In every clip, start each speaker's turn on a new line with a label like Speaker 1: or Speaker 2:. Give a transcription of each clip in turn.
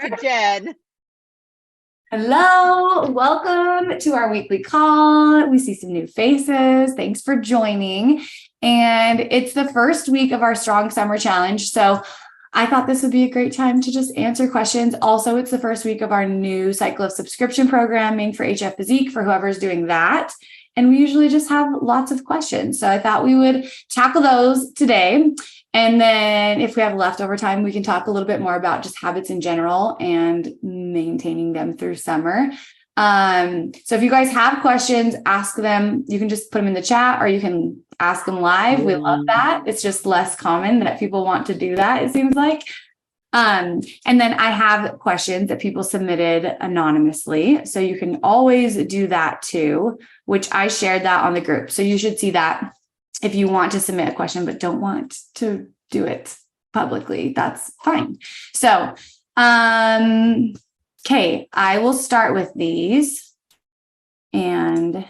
Speaker 1: to Jen.
Speaker 2: Hello, welcome to our weekly call. We see some new faces. Thanks for joining. And it's the first week of our Strong Summer Challenge. So I thought this would be a great time to just answer questions. Also, it's the first week of our new cycle of subscription programming for HF Physique for whoever's doing that. And we usually just have lots of questions. So I thought we would tackle those today. And then if we have leftover time, we can talk a little bit more about just habits in general and maintaining them through summer. So if you guys have questions, ask them. You can just put them in the chat or you can ask them live. We love that. It's just less common that people want to do that, it seems like. And then I have questions that people submitted anonymously. So you can always do that too, which I shared that on the group. So you should see that if you want to submit a question, but don't want to do it publicly, that's fine. So, okay, I will start with these. And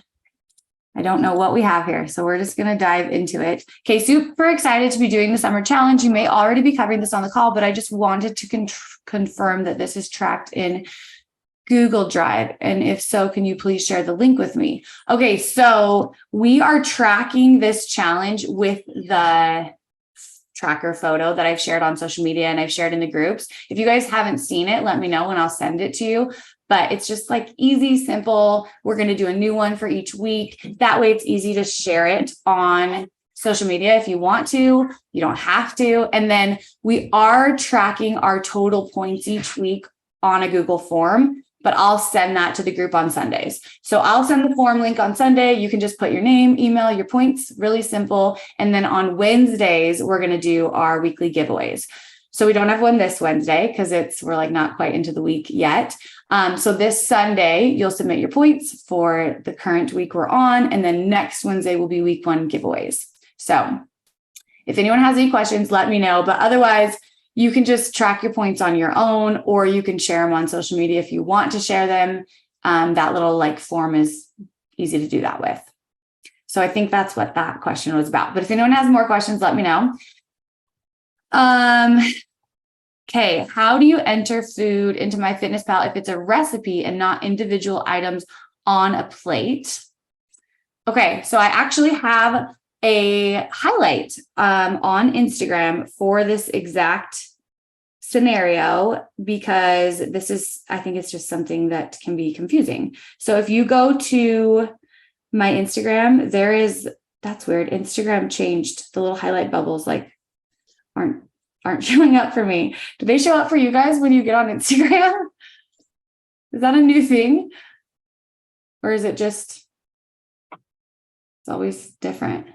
Speaker 2: I don't know what we have here, so we're just going to dive into it. Okay, super excited to be doing the summer challenge. You may already be covering this on the call, but I just wanted to confirm that this is tracked in Google Drive. And if so, can you please share the link with me? Okay, so we are tracking this challenge with the tracker photo that I've shared on social media and I've shared in the groups. If you guys haven't seen it, let me know and I'll send it to you. But it's just like easy, simple. We're going to do a new one for each week. That way it's easy to share it on social media if you want to. You don't have to. And then we are tracking our total points each week on a Google form, but I'll send that to the group on Sundays. So I'll send the form link on Sunday. You can just put your name, email, your points, really simple. And then on Wednesdays, we're going to do our weekly giveaways. So we don't have one this Wednesday because we're like not quite into the week yet. So this Sunday, you'll submit your points for the current week we're on. And then next Wednesday will be week 1 giveaways. So if anyone has any questions, let me know. But otherwise, you can just track your points on your own, or you can share them on social media if you want to share them. That little form is easy to do that with. So I think that's what that question was about. But if anyone has more questions, let me know. Okay, how do you enter food into MyFitnessPal if it's a recipe and not individual items on a plate? Okay, so I actually have a highlight on Instagram for this exact scenario because I think it's just something that can be confusing. So if you go to my Instagram, that's weird. Instagram changed. The little highlight bubbles aren't showing up for me. Do they show up for you guys when you get on Instagram? Is that a new thing? Or is it just, it's always different?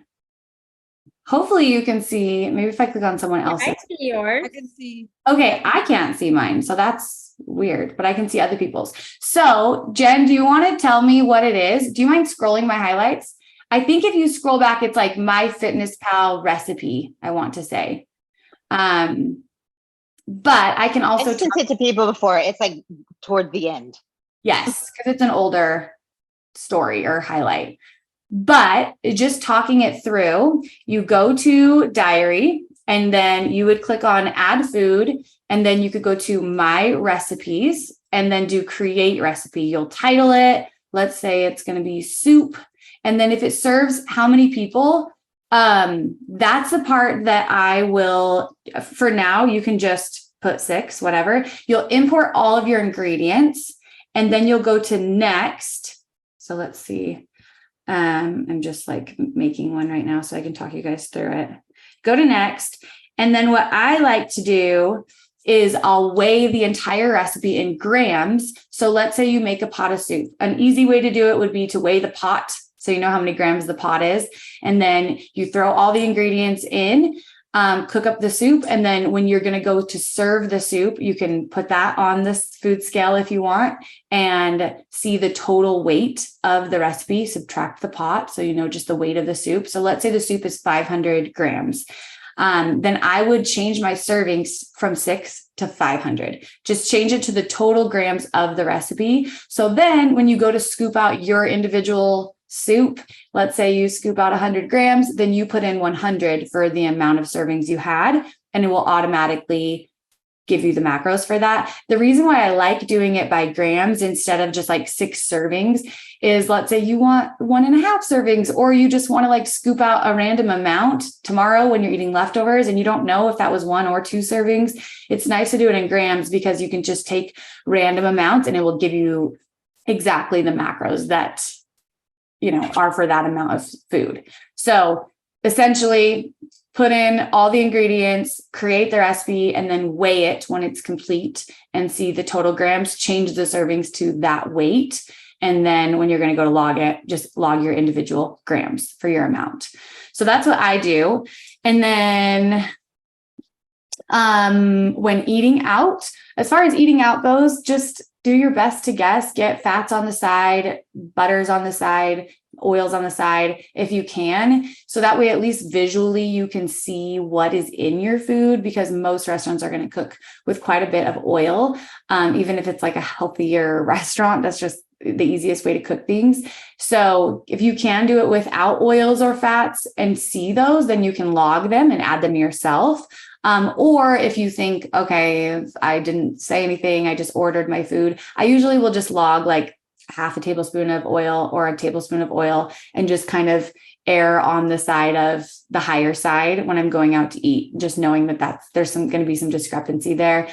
Speaker 2: Hopefully you can see, maybe if I click on someone else.
Speaker 3: I see yours.
Speaker 1: I can see.
Speaker 2: Okay, I can't see mine, so that's weird, but I can see other people's. So Jen, do you want to tell me what it is? Do you mind scrolling my highlights? I think if you scroll back, it's like MyFitnessPal recipe, I want to say. But I can also
Speaker 1: sent it to people before. It's like toward the end.
Speaker 2: Yes, because it's an older story or highlight. But just talking it through, you go to diary and then you would click on add food and then you could go to my recipes and then do create recipe. You'll title it. Let's say it's going to be soup. And then if it serves how many people, that's the part that I will, for now, you can just put 6, whatever. You'll import all of your ingredients and then you'll go to next. So let's see. I'm just making one right now so I can talk you guys through it. Go to next. And then what I like to do is I'll weigh the entire recipe in grams. So let's say you make a pot of soup. An easy way to do it would be to weigh the pot. So you know how many grams the pot is. And then you throw all the ingredients in, cook up the soup. And then when you're going to go to serve the soup, you can put that on this food scale if you want and see the total weight of the recipe, subtract the pot. So you know just the weight of the soup. So let's say the soup is 500 grams. Then I would change my servings from 6 to 500. Just change it to the total grams of the recipe. So then when you go to scoop out your individual soup, let's say you scoop out 100 grams, then you put in 100 for the amount of servings you had, and it will automatically give you the macros for that. The reason why I like doing it by grams instead of just like 6 servings is, let's say you want 1.5 servings, or you just want to like scoop out a random amount tomorrow when you're eating leftovers and you don't know if that was 1 or 2 servings. It's nice to do it in grams because you can just take random amounts and it will give you exactly the macros that, are for that amount of food. So essentially, put in all the ingredients, create the recipe, and then weigh it when it's complete and see the total grams, change the servings to that weight. And then when you're going to go to log it, just log your individual grams for your amount. So that's what I do. And then when eating out, as far as eating out goes, just do your best to guess, get fats on the side, butters on the side, oils on the side, if you can. So that way, at least visually, you can see what is in your food, because most restaurants are going to cook with quite a bit of oil. Even if it's like a healthier restaurant, that's just the easiest way to cook things. So if you can do it without oils or fats and see those, then you can log them and add them yourself. Or if you think, okay, I didn't say anything, I just ordered my food, I usually will just log like half a tablespoon of oil or a tablespoon of oil and just kind of err on the side of the higher side when I'm going out to eat, just knowing that there's going to be some discrepancy there.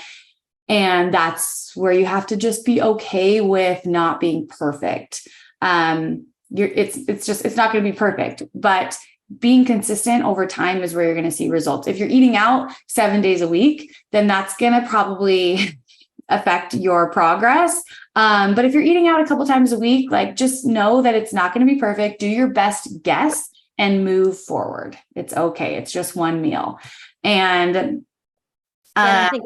Speaker 2: And that's where you have to just be okay with not being perfect. It's not going to be perfect, but being consistent over time is where you're going to see results. If you're eating out 7 days a week, then that's going to probably affect your progress. But if you're eating out a couple times a week, like just know that it's not going to be perfect. Do your best guess and move forward. It's okay. It's just one meal. And
Speaker 3: I think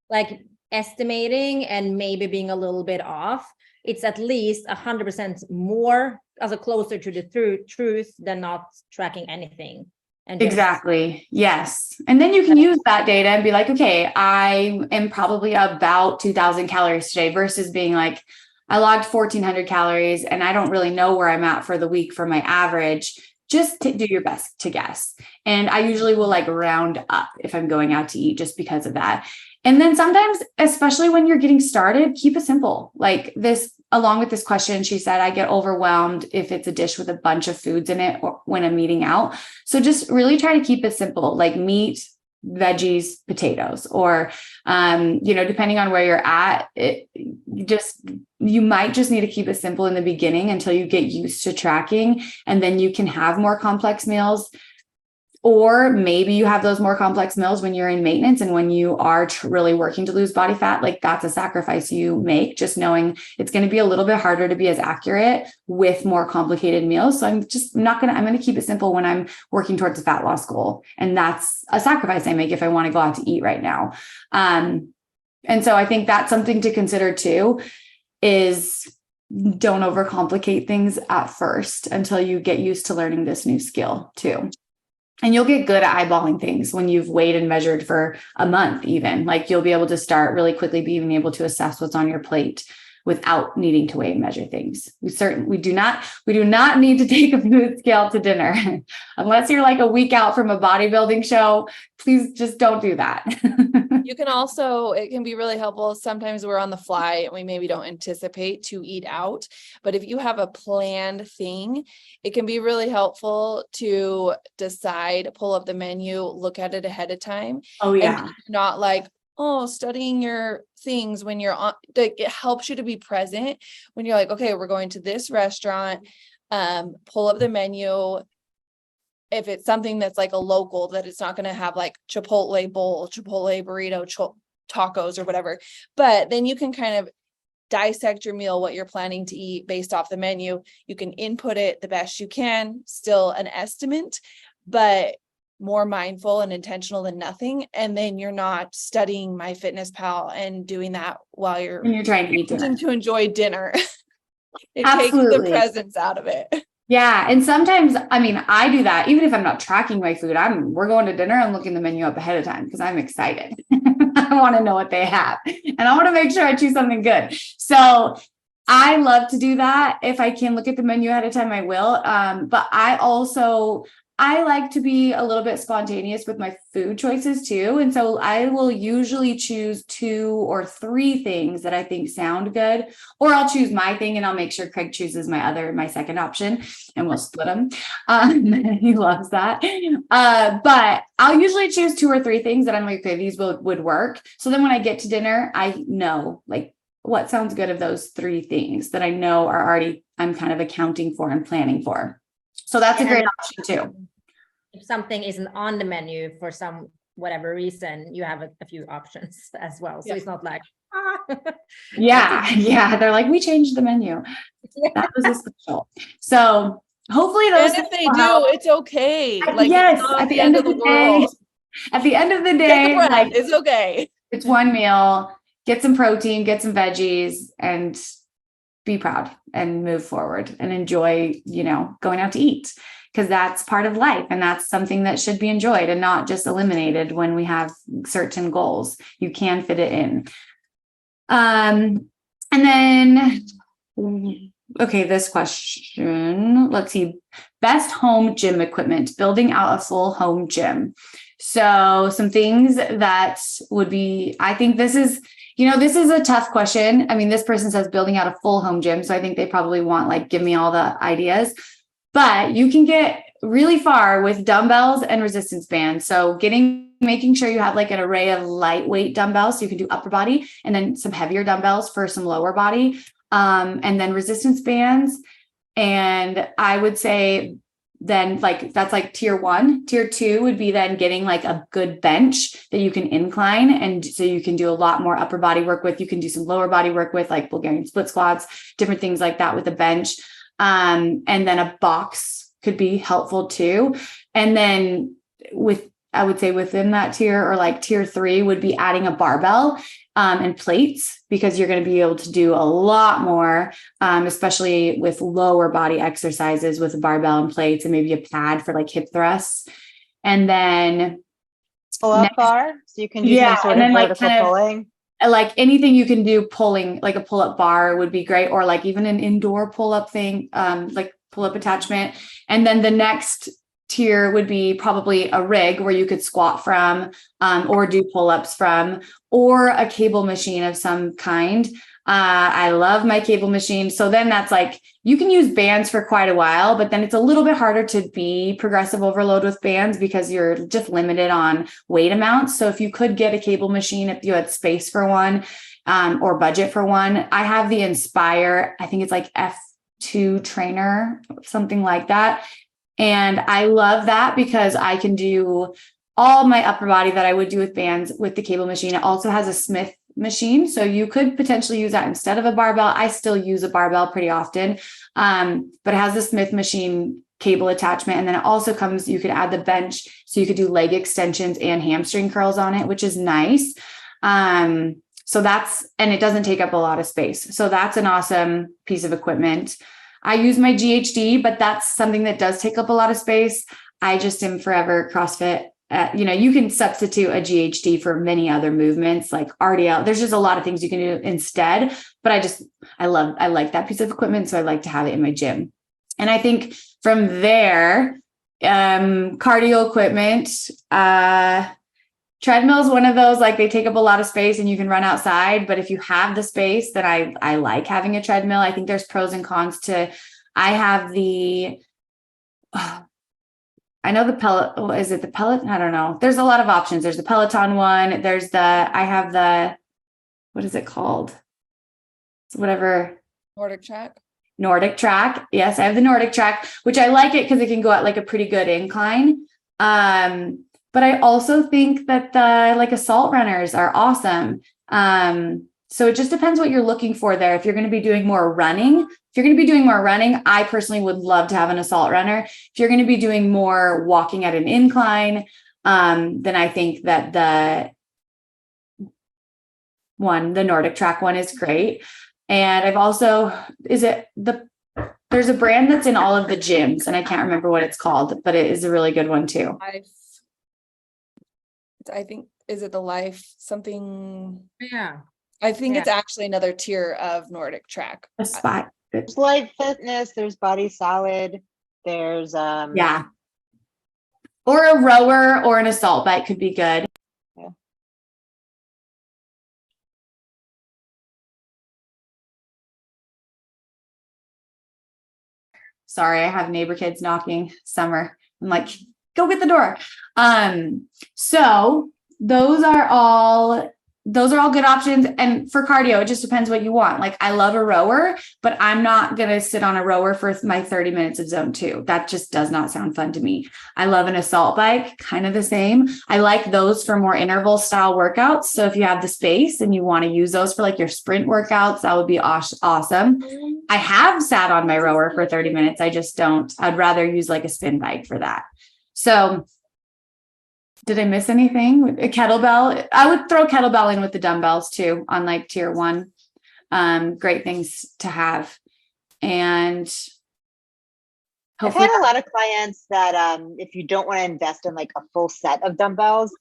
Speaker 3: like estimating and maybe being a little bit off, it's at least 100% more as a closer to the truth than not tracking anything. And
Speaker 2: exactly. Yes. And then you can use that data and be like, okay, I am probably about 2,000 calories today versus being like, I logged 1,400 calories and I don't really know where I'm at for the week for my average. Just do your best to guess. And I usually will like round up if I'm going out to eat just because of that. And then sometimes, especially when you're getting started, keep it simple. Like this, along with this question, she said, I get overwhelmed if it's a dish with a bunch of foods in it or when I'm eating out. So just really try to keep it simple, like meat, veggies, potatoes, or, depending on where you're at, you might just need to keep it simple in the beginning until you get used to tracking, and then you can have more complex meals. Or maybe you have those more complex meals when you're in maintenance and when you are really working to lose body fat. Like that's a sacrifice you make, just knowing it's going to be a little bit harder to be as accurate with more complicated meals. So I'm going to keep it simple when I'm working towards a fat loss goal. And that's a sacrifice I make if I want to go out to eat right now. And so I think that's something to consider too, is don't overcomplicate things at first until you get used to learning this new skill too. And you'll get good at eyeballing things when you've weighed and measured for a month, even. Like you'll be able to start really quickly being able to assess what's on your plate without needing to weigh and measure things. We do not need to take a food scale to dinner unless you're like a week out from a bodybuilding show. Please just don't do that.
Speaker 4: You can also, it can be really helpful. Sometimes we're on the fly and we maybe don't anticipate to eat out, but if you have a planned thing, it can be really helpful to decide, pull up the menu, look at it ahead of time.
Speaker 2: Oh yeah.
Speaker 4: And not like, studying your things when you're on, like, it helps you to be present when you're like, okay, we're going to this restaurant, pull up the menu. If it's something that's like a local, that it's not going to have like Chipotle bowl, Chipotle burrito, tacos or whatever, but then you can kind of dissect your meal, what you're planning to eat based off the menu. You can input it the best you can, still an estimate, but more mindful and intentional than nothing. And then you're not studying MyFitnessPal and doing that while you're
Speaker 2: trying to eat dinner.
Speaker 4: To enjoy dinner. It
Speaker 2: Absolutely
Speaker 4: takes the presence out of it.
Speaker 2: Yeah. And sometimes, I do that. Even if I'm not tracking my food, we're going to dinner and looking the menu up ahead of time because I'm excited. I want to know what they have and I want to make sure I choose something good. So I love to do that. If I can look at the menu ahead of time, I will. But I also I like to be a little bit spontaneous with my food choices too. And so I will usually choose 2 or 3 things that I think sound good, or I'll choose my thing and I'll make sure Craig chooses my second option, and we'll split them. He loves that. But I'll usually choose 2 or 3 things that I'm like, okay, these would work. So then when I get to dinner, I know like what sounds good of those 3 things that I know are already, I'm kind of accounting for and planning for. So that's a great option too.
Speaker 3: If something isn't on the menu for some whatever reason, you have a few options as well. So it's not like,
Speaker 2: Yeah. They're like, we changed the menu. That was a special. So hopefully those.
Speaker 4: And if they do, it's okay. Like,
Speaker 2: yes,
Speaker 4: it's not
Speaker 2: at the end of the day, at the end of the day, like,
Speaker 4: it's okay.
Speaker 2: it's one meal. Get some protein, get some veggies, and be proud and move forward and enjoy, going out to eat, because that's part of life. And that's something that should be enjoyed and not just eliminated when we have certain goals. You can fit it in. And then, okay, this question, let's see, best home gym equipment, building out a full home gym. So some things that would be, I think this is a tough question. I mean, this person says building out a full home gym. So I think they probably want like, give me all the ideas, but you can get really far with dumbbells and resistance bands. So making sure you have like an array of lightweight dumbbells. So you can do upper body and then some heavier dumbbells for some lower body, and then resistance bands. And I would say then like, that's like tier 1. Tier 2 would be then getting like a good bench that you can incline. And so you can do a lot more upper body work with, you can do some lower body work with like Bulgarian split squats, different things like that with a bench. And then a box could be helpful too. And then I would say within that tier, or like tier 3 would be adding a barbell and plates, because you're going to be able to do a lot more, especially with lower body exercises with a barbell and plates, and maybe a pad for like hip thrusts. And then
Speaker 1: pull-up bar, so you can do some sort of vertical pulling.
Speaker 2: Like anything you can do pulling, like a pull-up bar would be great, or like even an indoor pull-up thing, like pull-up attachment. And then the next tier would be probably a rig where you could squat from, or do pull-ups from, or a cable machine of some kind. I love my cable machine. So then that's like, you can use bands for quite a while, but then it's a little bit harder to be progressive overload with bands because you're just limited on weight amounts. So if you could get a cable machine, if you had space for one, or budget for one, I have the Inspire, I think it's like F2 trainer, something like that. And I love that because I can do all my upper body that I would do with bands with the cable machine. It also has a Smith machine. So you could potentially use that instead of a barbell. I still use a barbell pretty often, but it has the Smith machine cable attachment. And then it also comes, you could add the bench. So you could do leg extensions and hamstring curls on it, which is nice. So and it doesn't take up a lot of space. So that's an awesome piece of equipment. I use my GHD, but that's something that does take up a lot of space. I just am forever CrossFit. You can substitute a GHD for many other movements like RDL. There's just a lot of things you can do instead, but I like that piece of equipment. So I like to have it in my gym. And I think from there, cardio equipment, treadmill is one of those, like they take up a lot of space and you can run outside, but if you have the space, then I like having a treadmill. I think there's pros and cons to, I have I know the pellet, is it the pellet? I don't know. There's a lot of options. There's the Peloton one. I have what is it called? It's whatever.
Speaker 4: Nordic Track.
Speaker 2: Yes, I have the Nordic Track, which I like it because it can go at like a pretty good incline. But I also think that the like assault runners are awesome. So it just depends what you're looking for there. If you're going to be doing more running, I personally would love to have an assault runner. If you're going to be doing more walking at an incline, then I think that the Nordic Track one is great. And I've also, there's a brand that's in all of the gyms and I can't remember what it's called, but it is a really good one too.
Speaker 4: I think, is it the Life something?
Speaker 3: Yeah.
Speaker 4: I think it's actually another tier of Nordic Track.
Speaker 2: A spot.
Speaker 1: There's Life Fitness, there's Body Solid, there's
Speaker 2: Or a rower or an assault bike could be good.
Speaker 1: Yeah.
Speaker 2: Sorry, I have neighbor kids knocking. Summer. I'm like, go get the door. So those are all good options. And for cardio, it just depends what you want. Like, I love a rower, but I'm not going to sit on a rower for my 30 minutes of zone 2. That just does not sound fun to me. I love an assault bike, kind of the same. I like those for more interval style workouts. So if you have the space and you want to use those for like your sprint workouts, that would be awesome. I have sat on my rower for 30 minutes. I just don't. I'd rather use like a spin bike for that. So did I miss anything? A kettlebell. I would throw kettlebell in with the dumbbells too on like tier 1. Great things to have. And
Speaker 1: I've had a lot of clients that if you don't want to invest in like a full set of dumbbells,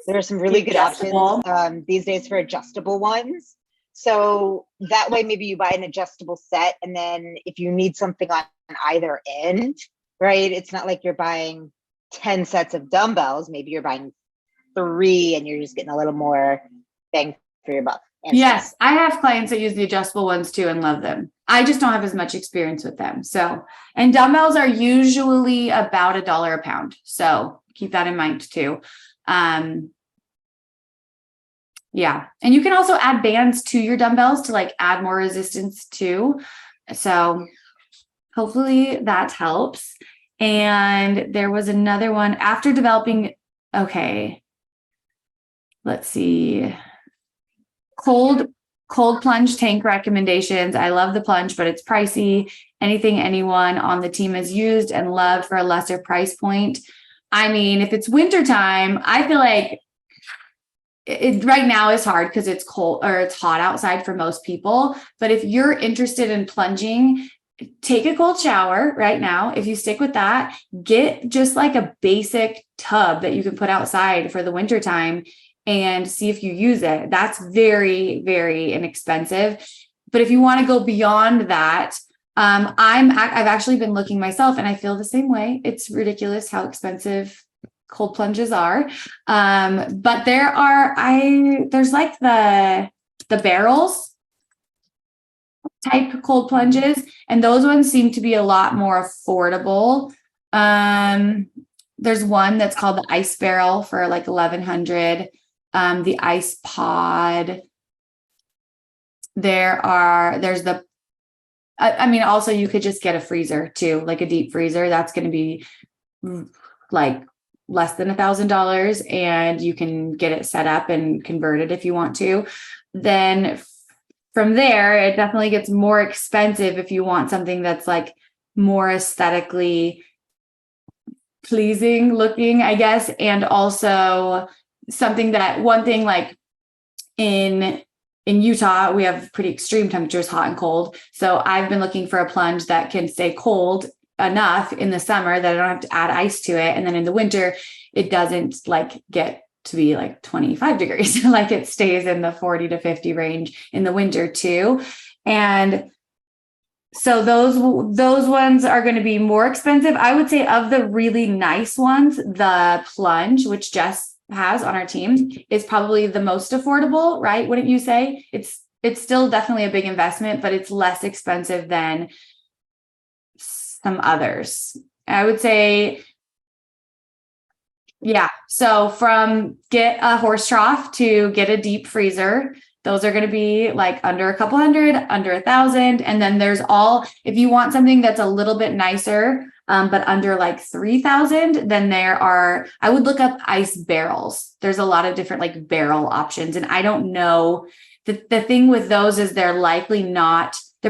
Speaker 1: there are some really good options these days for adjustable ones. So that way, maybe you buy an adjustable set, and then if you need something on either end, right? It's not like you're buying 10 sets of dumbbells. Maybe you're buying 3 and you're just getting a little more bang for your buck.
Speaker 2: Yes, I have clients that use the adjustable ones too and love them. I just don't have as much experience with them. So, and dumbbells are usually about $1 a pound. So keep that in mind too. Yeah. And you can also add bands to your dumbbells to like add more resistance too. So hopefully that helps. And there was another one after developing. Okay. Let's see. Cold plunge tank recommendations. I love the plunge, but it's pricey. Anything anyone on the team has used and loved for a lesser price point. I mean, if it's wintertime, I feel like it right now is hard because it's cold or it's hot outside for most people. But if you're interested in plunging, take a cold shower right now. If you stick with that, get just like a basic tub that you can put outside for the wintertime and see if you use it. That's very, very inexpensive. But if you want to go beyond that, I've actually been looking myself and I feel the same way. It's ridiculous how expensive cold plunges are. But there's like the barrels type cold plunges, and those ones seem to be a lot more affordable. There's one that's called the ice barrel for like 1,100. The ice pod. Also you could just get a freezer too, like a deep freezer. That's going to be like less than $1,000, and you can get it set up and convert it if you want to. Then from there, it definitely gets more expensive if you want something that's like more aesthetically pleasing looking, I guess. And also one thing like in Utah, we have pretty extreme temperatures, hot and cold. So I've been looking for a plunge that can stay cold enough in the summer that I don't have to add ice to it. And then in the winter, it doesn't like get to be like 25 degrees, like it stays in the 40 to 50 range in the winter too. And so those ones are going to be more expensive. I would say of the really nice ones, the plunge, which Jess has on our team, is probably the most affordable, right? Wouldn't you say? It's still definitely a big investment, but it's less expensive than some others. I would say, yeah. So from get a horse trough to get a deep freezer, those are going to be like under a couple hundred, under 1,000. And then there's if you want something that's a little bit nicer, but under like 3,000, then I would look up ice barrels. There's a lot of different like barrel options. And I don't know, the thing with those is they're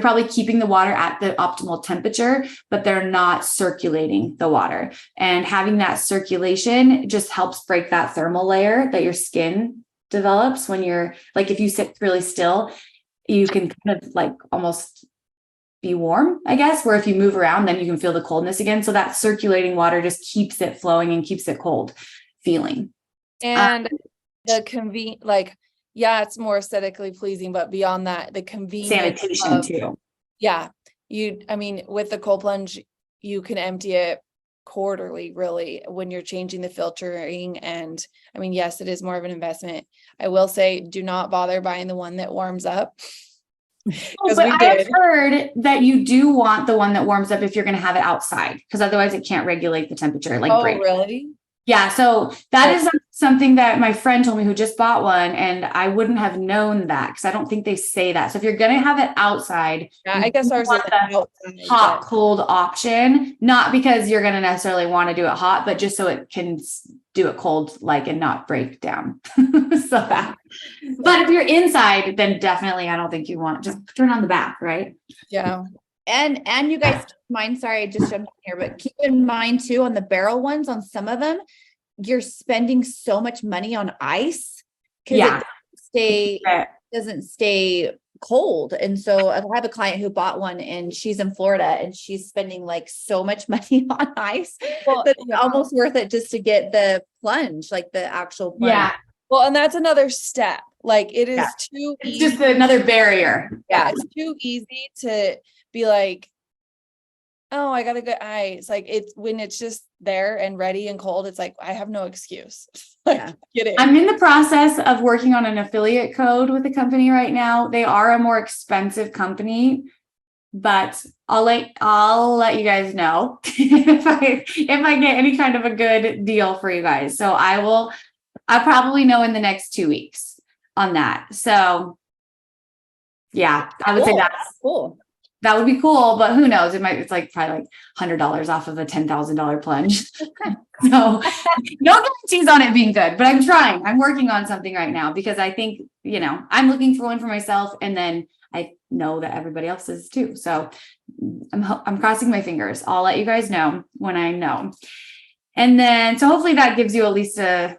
Speaker 2: probably keeping the water at the optimal temperature, but they're not circulating the water. And having that circulation just helps break that thermal layer that your skin develops when you're like, if you sit really still, you can kind of like almost be warm, I guess, where if you move around, then you can feel the coldness again. So that circulating water just keeps it flowing and keeps it cold feeling.
Speaker 4: And it's more aesthetically pleasing, but beyond that, the convenience,
Speaker 2: sanitation too.
Speaker 4: Yeah. With the cold plunge, you can empty it quarterly, really, when you're changing the filtering. And I mean, yes, it is more of an investment. I will say, do not bother buying the one that warms up.
Speaker 2: But I have heard that you do want the one that warms up if you're going to have it outside, because otherwise it can't regulate the temperature. Like,
Speaker 4: oh, really?
Speaker 2: Yeah. So that is something that my friend told me who just bought one, and I wouldn't have known that because I don't think they say that. So if you're going to have it outside,
Speaker 4: Yeah, I guess ours is
Speaker 2: the hot, cold option, not because you're going to necessarily want to do it hot, but just so it can do it cold, like, and not break down. But if you're inside, then definitely, I don't think you want, just turn on the bath, right?
Speaker 4: Yeah.
Speaker 5: And you guys keep in mind, sorry, I just jumped in here, but keep in mind too, on the barrel ones, on some of them, you're spending so much money on ice because it doesn't stay cold. And so I have a client who bought one and she's in Florida and she's spending like so much money on ice that it's almost worth it just to get the plunge, like the actual plunge.
Speaker 2: Yeah.
Speaker 4: Well, and that's another step. Like it is too
Speaker 2: It's
Speaker 4: easy.
Speaker 2: just another barrier.
Speaker 4: Yeah, it's too easy to be like, oh, I got a good ice. Like it's when it's just there and ready and cold, it's like, I have no excuse. Like, get it.
Speaker 2: I'm in the process of working on an affiliate code with the company right now. They are a more expensive company, but I'll let you guys know if I get any kind of a good deal for you guys. So I'll probably know in the next 2 weeks on that. So yeah, I would say that's cool. That would be cool, but who knows? It's like probably like $100 off of a $10,000 plunge. So no guarantees on it being good, but I'm trying. I'm working on something right now because I think, I'm looking for one for myself, and then I know that everybody else is too. So I'm crossing my fingers. I'll let you guys know when I know. And then, so hopefully that gives you at least a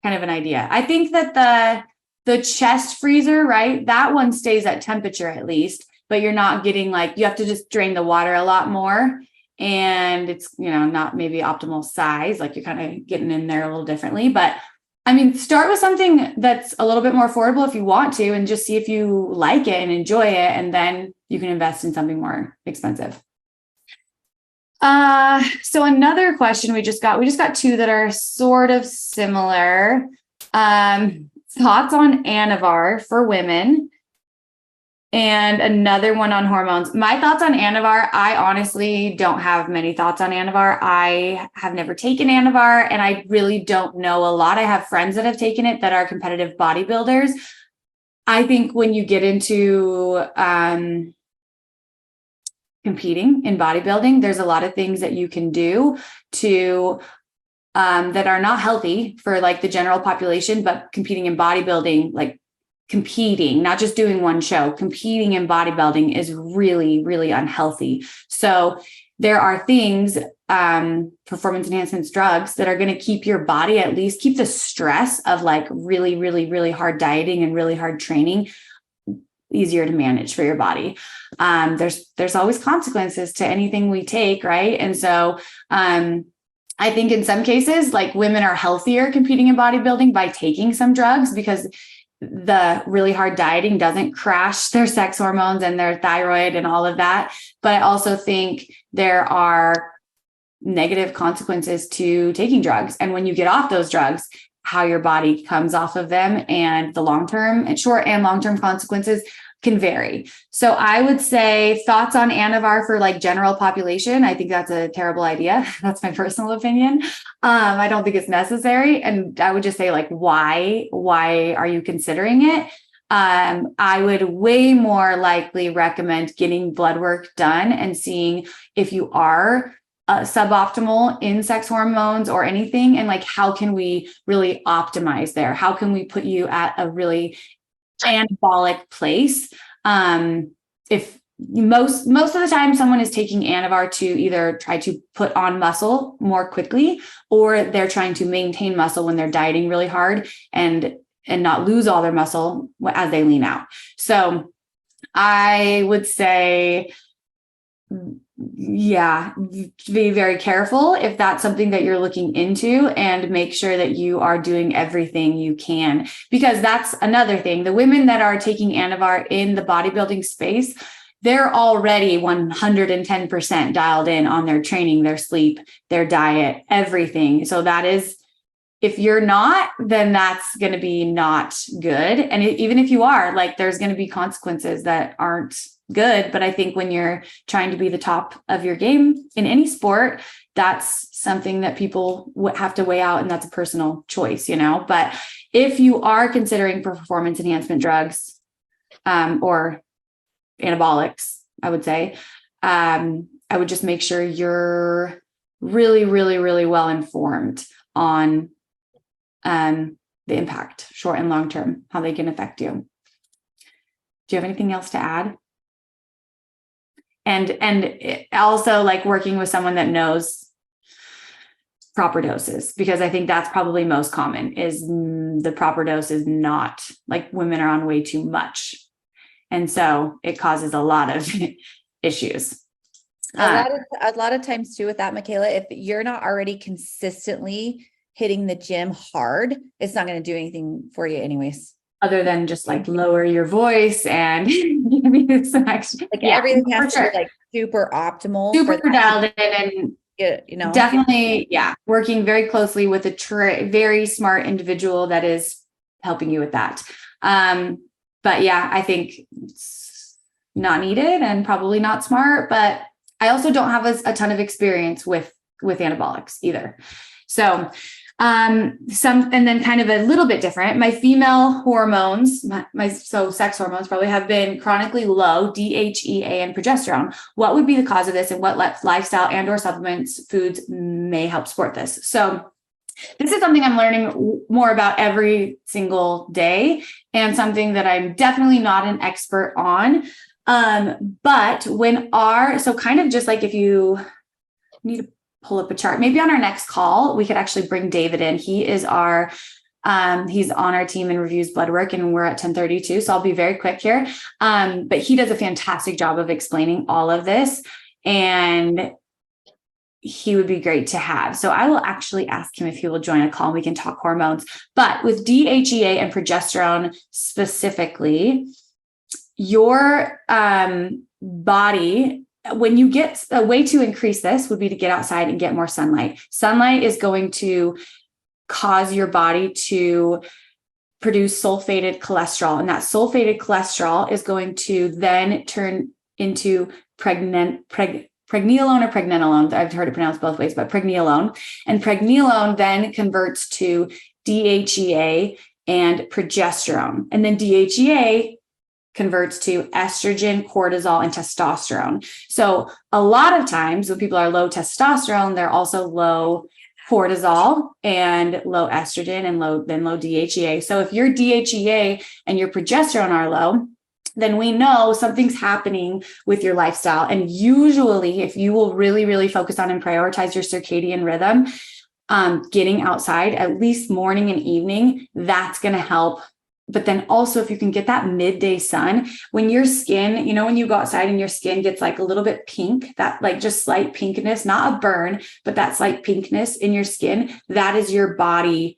Speaker 2: kind of an idea. I think that the chest freezer, right? That one stays at temperature at least, but you're not getting you have to just drain the water a lot more. And it's, not maybe optimal size, like you're kind of getting in there a little differently. But I mean, start with something that's a little bit more affordable if you want to, and just see if you like it and enjoy it. And then you can invest in something more expensive. So another question we just got two that are sort of similar. Thoughts on Anavar for women, and another one on hormones. My thoughts on Anavar, I honestly don't have many thoughts on Anavar. I have never taken Anavar, and I really don't know a lot. I have friends that have taken it that are competitive bodybuilders. I think when you get into competing in bodybuilding, there's a lot of things that you can do to that are not healthy for the general population, but competing in bodybuilding, competing, not just doing one show, competing in bodybuilding is really, really unhealthy. So there are things, performance enhancement drugs that are going to keep your body, at least keep the stress of really, really, really hard dieting and really hard training easier to manage for your body. There's always consequences to anything we take, right? And so, I think in some cases, women are healthier competing in bodybuilding by taking some drugs because the really hard dieting doesn't crash their sex hormones and their thyroid and all of that. But I also think there are negative consequences to taking drugs. And when you get off those drugs, how your body comes off of them and the long-term and short and long-term consequences can vary. So I would say thoughts on Anavar for general population. I think that's a terrible idea. That's my personal opinion. I don't think it's necessary. And I would just say why are you considering it? I would way more likely recommend getting blood work done and seeing if you are suboptimal in sex hormones or anything. And how can we really optimize there? How can we put you at a really anabolic place? If most of the time someone is taking Anavar to either try to put on muscle more quickly, or they're trying to maintain muscle when they're dieting really hard and not lose all their muscle as they lean out. So I would say, be very careful if that's something that you're looking into, and make sure that you are doing everything you can, because that's another thing. The women that are taking Anavar in the bodybuilding space, they're already 110% dialed in on their training, their sleep, their diet, everything. So that is, if you're not, then that's going to be not good. And even if you are, like, there's going to be consequences that aren't good. But I think when you're trying to be the top of your game in any sport, that's something that people have to weigh out, and that's a personal choice, But if you are considering performance enhancement drugs, or anabolics, I would say, I would just make sure you're really, really, really well informed on the impact, short and long term, how they can affect you. Do you have anything else to add? And also, like, working with someone that knows proper doses, because I think that's probably most common, is the proper dose is not, like, women are on way too much. And so it causes a lot of issues.
Speaker 5: A lot of times too with that, Michaela, if you're not already consistently hitting the gym hard, it's not going to do anything for you anyways.
Speaker 2: Other than just like lower your voice and give you some extra.
Speaker 5: Like everything has to be like super optimal.
Speaker 2: Super dialed in and definitely, working very closely with a very smart individual that is helping you with that. But yeah, I think it's not needed and probably not smart, but I also don't have a ton of experience with anabolics either. So, and then kind of a little bit different, my female hormones, so sex hormones probably have been chronically low, DHEA and progesterone. What would be the cause of this, and what lifestyle and or supplements, foods may help support this? So this is something I'm learning more about every single day, and something that I'm definitely not an expert on. But so kind of just like, if you need to pull up a chart, maybe on our next call, we could actually bring David in. He is he's on our team and reviews blood work, and we're at 10:32. So I'll be very quick here. But he does a fantastic job of explaining all of this, and he would be great to have. So I will actually ask him if he will join a call and we can talk hormones. But with DHEA and progesterone specifically, your body, when you get, a way to increase this would be to get outside and get more sunlight. Sunlight is going to cause your body to produce sulfated cholesterol, and that sulfated cholesterol is going to then turn into pregnenolone or pregnenolone. I've heard it pronounced both ways, but pregnenolone. And pregnenolone then converts to DHEA and progesterone. And then DHEA converts to estrogen, cortisol, and testosterone. So a lot of times when people are low testosterone, they're also low cortisol and low estrogen and low DHEA. So if your DHEA and your progesterone are low, then we know something's happening with your lifestyle. And usually, if you will really, really focus on and prioritize your circadian rhythm, getting outside at least morning and evening, that's going to help. But then also, if you can get that midday sun, when your skin, when you go outside and your skin gets like a little bit pink, that like just slight pinkness, not a burn, but that slight pinkness in your skin, that is your body.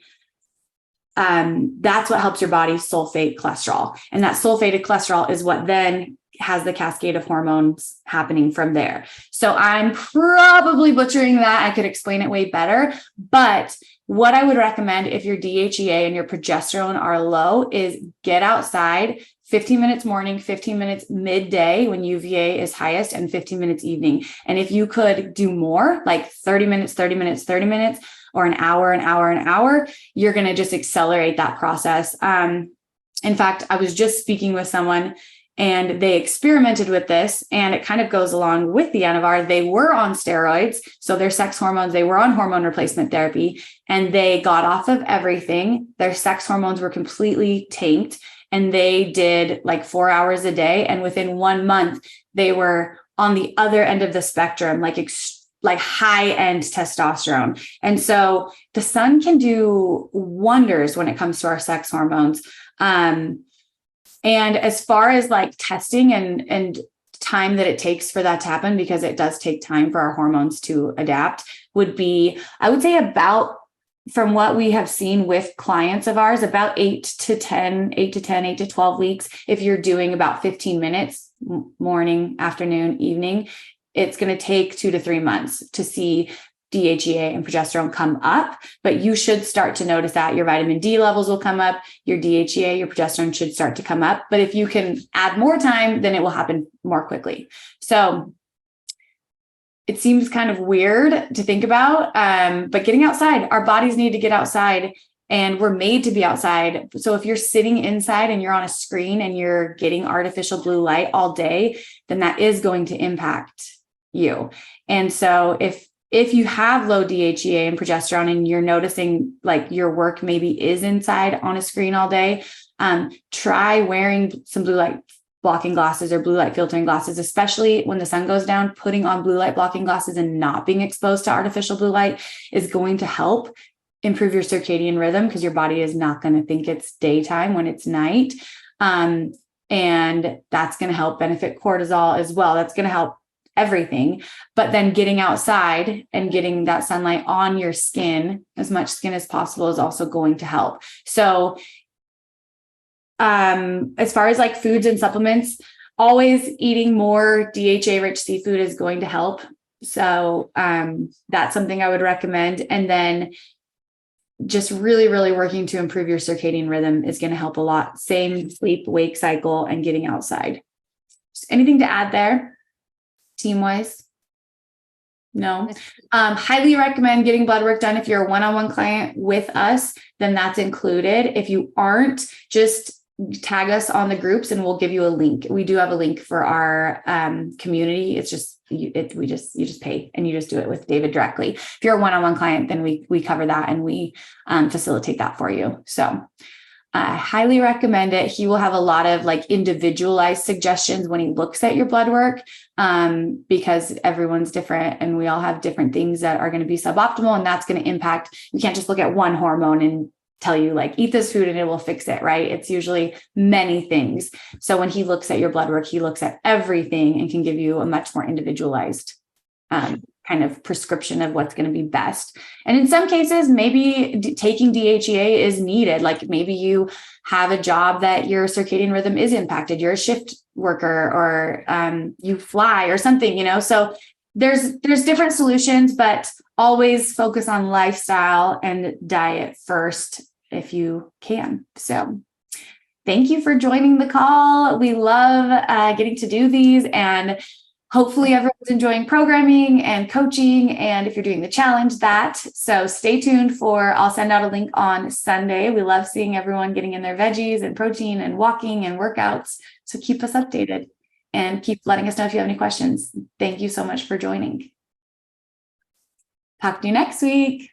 Speaker 2: That's what helps your body sulfate cholesterol. And that sulfated cholesterol is what then has the cascade of hormones happening from there. So I'm probably butchering that. I could explain it way better. But what I would recommend if your DHEA and your progesterone are low is get outside 15 minutes morning, 15 minutes midday when UVA is highest, and 15 minutes evening. And if you could do more, like 30 minutes, 30 minutes, 30 minutes, or an hour, you're going to just accelerate that process. In fact, I was just speaking with someone and they experimented with this, and it kind of goes along with the Anavar. They were on steroids, so their sex hormones, they were on hormone replacement therapy, and they got off of everything. Their sex hormones were completely tanked, and they did like 4 hours a day. And within 1 month, they were on the other end of the spectrum, like high end testosterone. And so the sun can do wonders when it comes to our sex hormones. And as far as like testing and time that it takes for that to happen, because it does take time for our hormones to adapt, would be, I would say, about from what we have seen with clients of ours, about 8 to 12 weeks, if you're doing about 15 minutes, morning, afternoon, evening, it's going to take 2 to 3 months to see DHEA and progesterone come up, but you should start to notice that your vitamin D levels will come up, your DHEA, your progesterone should start to come up. But if you can add more time, then it will happen more quickly. So it seems kind of weird to think about, but getting outside, our bodies need to get outside and we're made to be outside. So if you're sitting inside and you're on a screen and you're getting artificial blue light all day, then that is going to impact you. And so if you have low DHEA and progesterone and you're noticing like your work maybe is inside on a screen all day, try wearing some blue light blocking glasses or blue light filtering glasses, especially when the sun goes down. Putting on blue light blocking glasses and not being exposed to artificial blue light is going to help improve your circadian rhythm because your body is not going to think it's daytime when it's night. And that's going to help benefit cortisol as well. That's going to help everything. But then getting outside and getting that sunlight on your skin, as much skin as possible, is also going to help. So as far as like foods and supplements, always eating more DHA rich seafood is going to help. So that's something I would recommend. And then just really, really working to improve your circadian rhythm is going to help a lot. Same sleep wake cycle and getting outside. Anything to add there, team wise? No. Highly recommend getting blood work done. If you're a one-on-one client with us, then that's included. If you aren't, just tag us on the groups and we'll give you a link. We do have a link for our community. It's just, you just pay and you just do it with David directly. If you're a one-on-one client, then we cover that and we facilitate that for you. So I highly recommend it. He will have a lot of like individualized suggestions when he looks at your blood work, because everyone's different and we all have different things that are going to be suboptimal, and that's going to impact. You can't just look at one hormone and tell you like, eat this food and it will fix it, right? It's usually many things. So when he looks at your blood work, he looks at everything and can give you a much more individualized kind of prescription of what's going to be best. And in some cases, maybe taking DHEA is needed. Like maybe you have a job that your circadian rhythm is impacted. You're a shift worker or you fly or something, so there's different solutions, but always focus on lifestyle and diet first if you can. So thank you for joining the call. We love getting to do these, and hopefully everyone's enjoying programming and coaching. And if you're doing the challenge, so stay tuned I'll send out a link on Sunday. We love seeing everyone getting in their veggies and protein and walking and workouts. So keep us updated and keep letting us know if you have any questions. Thank you so much for joining. Talk to you next week.